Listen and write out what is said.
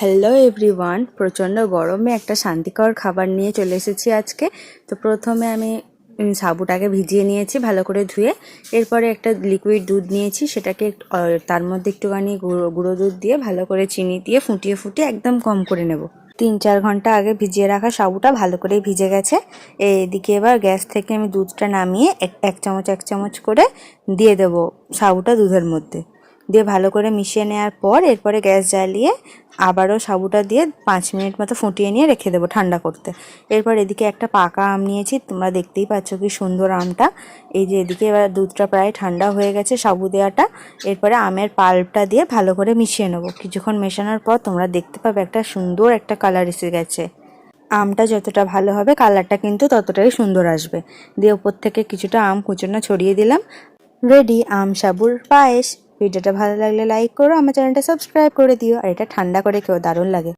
Hello everyone, প্রচণ্ড গরমে একটা শান্তিকর খাবার নিয়ে চলে এসেছি আজকে। তো প্রথমে আমি সাবুটাকে ভিজিয়ে নিয়েছি ভালো করে ধুয়ে। এরপরে একটা লিকুইড দুধ নিয়েছি, সেটাকে তার মধ্যে একটুখানি গুঁড়ো দুধ দিয়ে ভালো করে চিনি দিয়ে ফুটিয়ে ফুটিয়ে একদম কম করে নেব। 3-4 ঘন্টা আগে ভিজিয়ে রাখা সাবুটা ভালো করে ভিজে গেছে। এদিকে এবার গ্যাস থেকে আমি দুধটা নামিয়ে এক চামচ করে দিয়ে দেবো সাবুটা দুধের মধ্যে, দিয়ে ভালো করে মিশিয়ে নেওয়ার পর এরপরে গ্যাস জ্বালিয়ে আবারও সাবুটা দিয়ে 5 মিনিট মতো ফুটিয়ে নিয়ে রেখে দেবো ঠান্ডা করতে। এরপর এদিকে একটা পাকা আম নিয়েছি, তোমরা দেখতেই পাচ্ছ কি সুন্দর আমটা। এই যে এদিকে এবার দুধটা প্রায় ঠান্ডা হয়ে গেছে সাবু দেওয়াটা। এরপরে আমের পাল্পটা দিয়ে ভালো করে মিশিয়ে নেবো। কিছুক্ষণ মেশানোর পর তোমরা দেখতে পাবে একটা সুন্দর একটা কালার এসে গেছে। আমটা যতটা ভালো হবে কালারটা কিন্তু ততটাই সুন্দর আসবে। দিয়ে ওপর থেকে কিছুটা আম কুচনো ছড়িয়ে দিলাম। রেডি আম সাবুর পায়েস। ভিডিওটা ভালো লাগলে লাইক করো, আমার চ্যানেলটা সাবস্ক্রাইব করে দিও, আর এটা ঠান্ডা করে খেও, দারুণ লাগে।